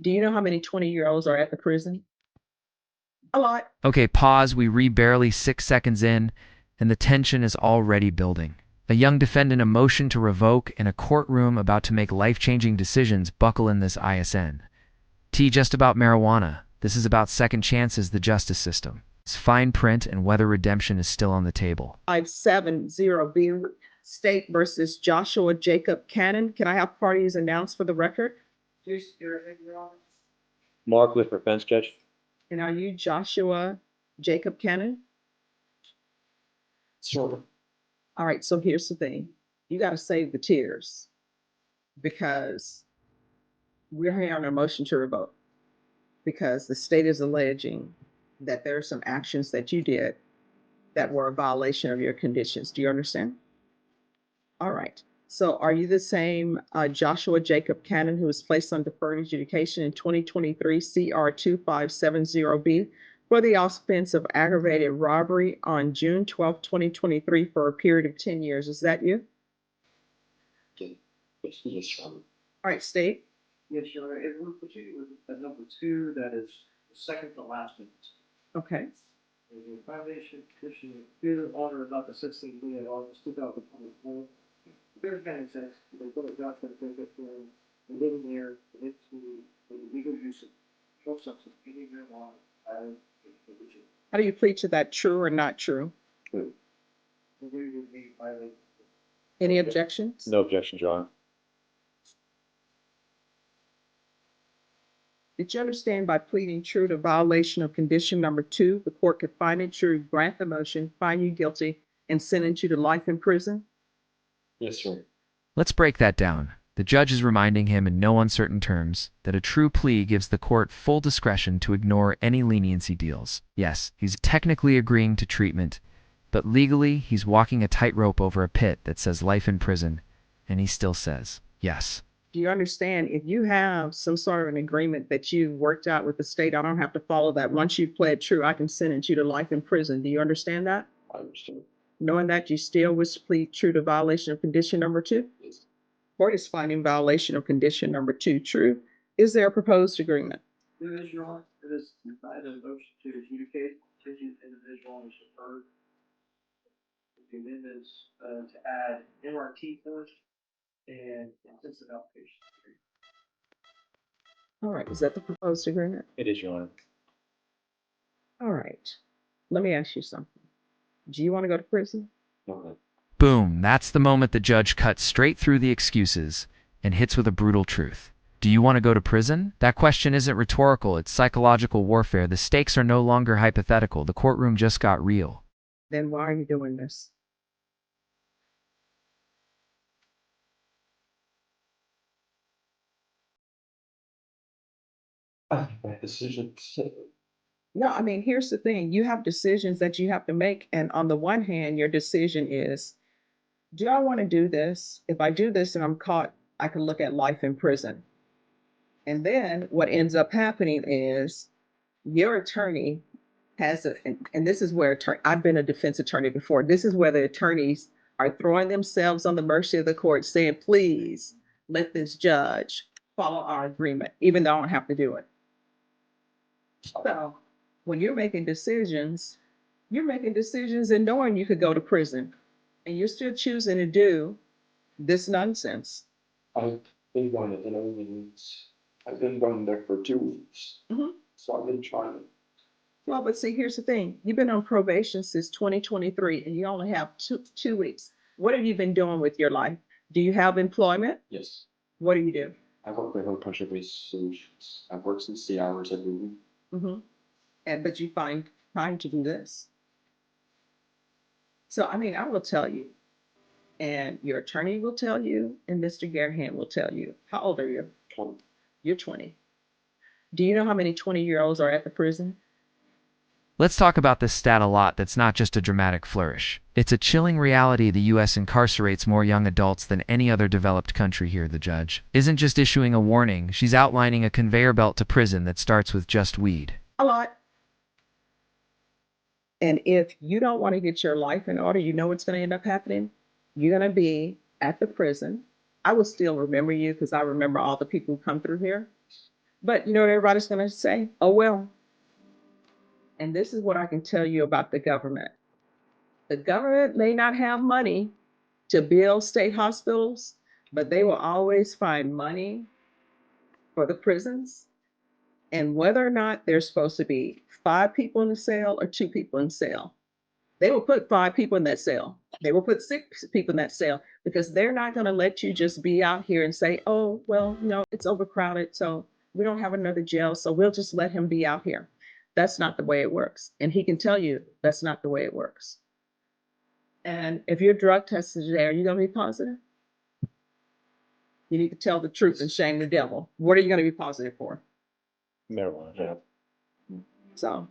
Do you know how many 20-year-olds are at the prison? A lot. Okay, pause. We read barely 6 seconds in, and the tension is already building. A young defendant, a motion to revoke, in a courtroom about to make life-changing decisions. Buckle in this ISN. Just about marijuana. This is about second chances, the justice system. It's fine print and whether redemption is still on the table. 570B State versus Joshua Jacob Cannon. Can I have parties announced for the record? Mark with defense, Judge. And are you Joshua Jacob Cannon? Sure. All right, so here's the thing. You got to save the tears because we're here on a motion to revoke because the state is alleging that there are some actions that you did that were a violation of your conditions. Do you understand? All right. So are you the same Joshua Jacob Cannon who was placed on deferred adjudication in 2023 CR 2570B for the offense of aggravated robbery on June 12, 2023 for a period of 10 years? Is that you? Yes, Your Honor. All right, state. Yes, Your Honor. It will put you at number 2, that is the second to last one. Okay. The violation petition due honor about the 16th day of August 2024. There's been access. They put a job for the and living there into the legal use of drug substance, any marijuana. How do you plead to that, true or not true? True. Any objections? No objections, Your Honor. Did you understand by pleading true to violation of condition number 2, the court could find it true, grant the motion, find you guilty, and sentence you to life in prison? Yes, sir. Let's break that down. The judge is reminding him in no uncertain terms that a true plea gives the court full discretion to ignore any leniency deals. Yes, he's technically agreeing to treatment, but legally he's walking a tightrope over a pit that says life in prison, and he still says yes. Do you understand if you have some sort of an agreement that you worked out with the state, I don't have to follow that. Once you pled true, I can sentence you to life in prison. Do you understand that? I understand. Knowing that, you still wish to plead true to violation of condition number 2? Yes. Court is finding violation of condition number 2 true. Is there a proposed agreement? There is, Your Honor. It is inside a motion to adjudicate contingent individual and deferred. The amendments to add MRT first and intensive outpatient. All right, is that the proposed agreement? It is, Your Honor. All right. Let me ask you something. Do you want to go to prison? Okay. Boom, that's the moment the judge cuts straight through the excuses and hits with a brutal truth. Do you want to go to prison? That question isn't rhetorical, it's psychological warfare. The stakes are no longer hypothetical. The courtroom just got real. Then why are you doing this? My decisions. No, I mean, here's the thing. You have decisions that you have to make. And on the one hand, your decision is, do I want to do this? If I do this and I'm caught, I can look at life in prison. And then what ends up happening is your attorney has and this is where I've been a defense attorney before. This is where the attorneys are throwing themselves on the mercy of the court saying, please let this judge follow our agreement, even though I don't have to do it. So when you're making decisions and knowing you could go to prison and you're still choosing to do this nonsense. I've been going to I've been going there for 2 weeks. Mhm. So I've been trying. Well, but see, here's the thing. You've been on probation since 2023 and you only have two weeks. What have you been doing with your life? Do you have employment? Yes. What do you do? I work with Home Country Based Solutions. I've worked 60 hours every week. Mm-hmm. But you find time to do this. So, I mean, I will tell you, and your attorney will tell you, and Mr. Garhan will tell you. How old are you? 20. You're 20. Do you know how many 20-year-olds are at the prison? Let's talk about this stat a lot. That's not just a dramatic flourish. It's a chilling reality. The U.S. incarcerates more young adults than any other developed country here. The judge isn't just issuing a warning. She's outlining a conveyor belt to prison that starts with just weed. A lot. And if you don't want to get your life in order, you know what's going to end up happening? You're going to be at the prison. I will still remember you because I remember all the people who come through here. But you know what everybody's going to say? Oh, well. And this is what I can tell you about the government. The government may not have money to build state hospitals, but they will always find money for the prisons. And whether or not there's supposed to be 5 people in the cell or 2 people in the cell, they will put 5 people in that cell. They will put 6 people in that cell because they're not going to let you just be out here and say, oh, well, it's overcrowded. So we don't have another jail. So we'll just let him be out here. That's not the way it works. And he can tell you that's not the way it works. And if you're drug tested today, are you going to be positive? You need to tell the truth and shame the devil. What are you going to be positive for? Marijuana. Yeah. So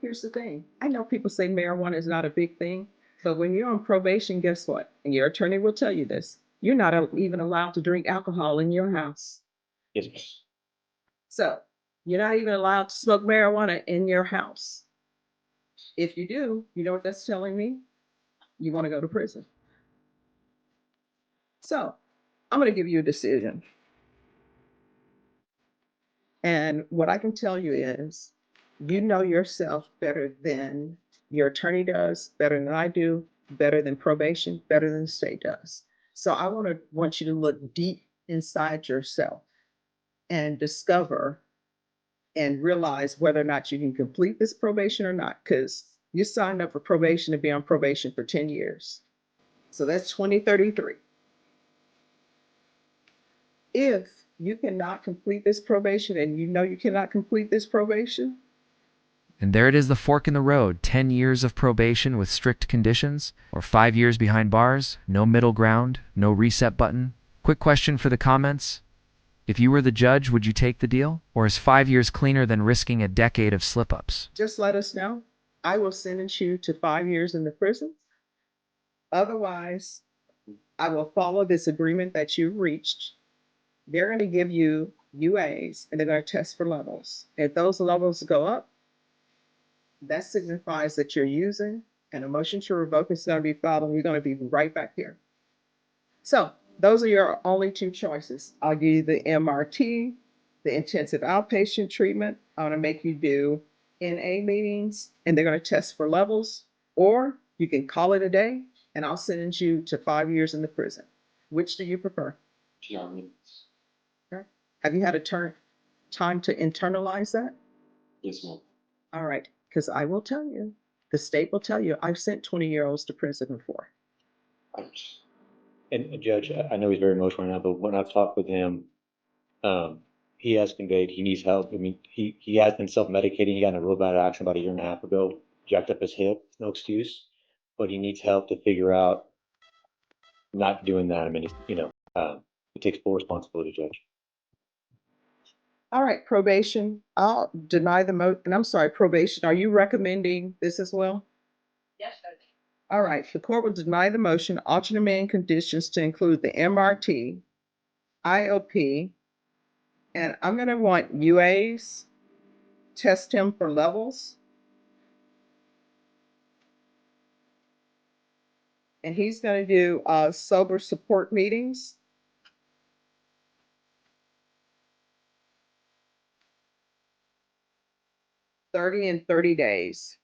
here's the thing. I know people say marijuana is not a big thing, but when you're on probation, guess what? And your attorney will tell you this. You're not even allowed to drink alcohol in your house. Yes. So you're not even allowed to smoke marijuana in your house. If you do, you know what that's telling me? You want to go to prison. So I'm going to give you a decision. And what I can tell you is, you know yourself better than your attorney does, better than I do, better than probation, better than the state does. So I want you to look deep inside yourself and discover and realize whether or not you can complete this probation or not, because you signed up for probation to be on probation for 10 years. So that's 2033. If you cannot complete this probation and you know you cannot complete this probation, And there it is, the fork in the road. 10 years of probation with strict conditions, or 5 years behind bars, no middle ground, no reset button. Quick question for the comments. If you were the judge, would you take the deal? Or is 5 years cleaner than risking a decade of slip-ups? just let us know. I will sentence you to 5 years in the prison. Otherwise, I will follow this agreement that you reached. They're going to give you UAs and they're going to test for levels. If those levels go up, that signifies that you're using, and a motion to revoke is going to be filed, and we're going to be right back here. So those are your only 2 choices. I'll give you the MRT, the intensive outpatient treatment. I'm going to make you do NA meetings, and they're going to test for levels, or you can call it a day, and I'll sentence you to 5 years in the prison. Which do you prefer? TR minutes. Okay. Have you had a time to internalize that? Yes, ma'am. All right, because I will tell you, the state will tell you, I've sent 20-year-olds to prison before. Ouch. And Judge, I know he's very emotional right now, but when I've talked with him, he has conveyed he needs help. I mean, he has been self-medicating. He got in a real bad accident about a year and a half ago, jacked up his hip, no excuse, but he needs help to figure out not doing that. I mean, it takes full responsibility, Judge. All right, probation, I'll deny the and I'm sorry, probation, are you recommending this as well? Yes, Judge. All right, the court will deny the motion, alternate main conditions to include the MRT, IOP, and I'm going to want UAs, test him for levels. And he's going to do sober support meetings. In 30 days.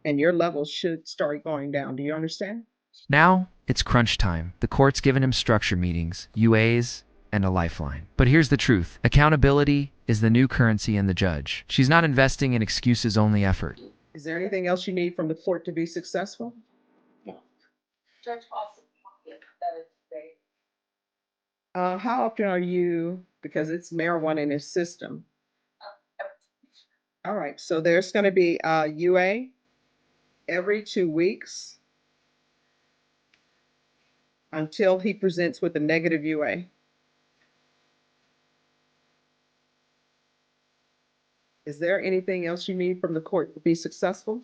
And your levels should start going down. Do you understand? Now, it's crunch time. The court's given him structure meetings, UAs, and a lifeline. But here's the truth. Accountability is the new currency in the judge. She's not investing in excuses-only effort. Is there anything else you need from the court to be successful? No. Judge also, that is great. How often are you, because it's marijuana in his system? All right, so there's going to be a UA every 2 weeks until he presents with a negative UA. Is there anything else you need from the court to be successful?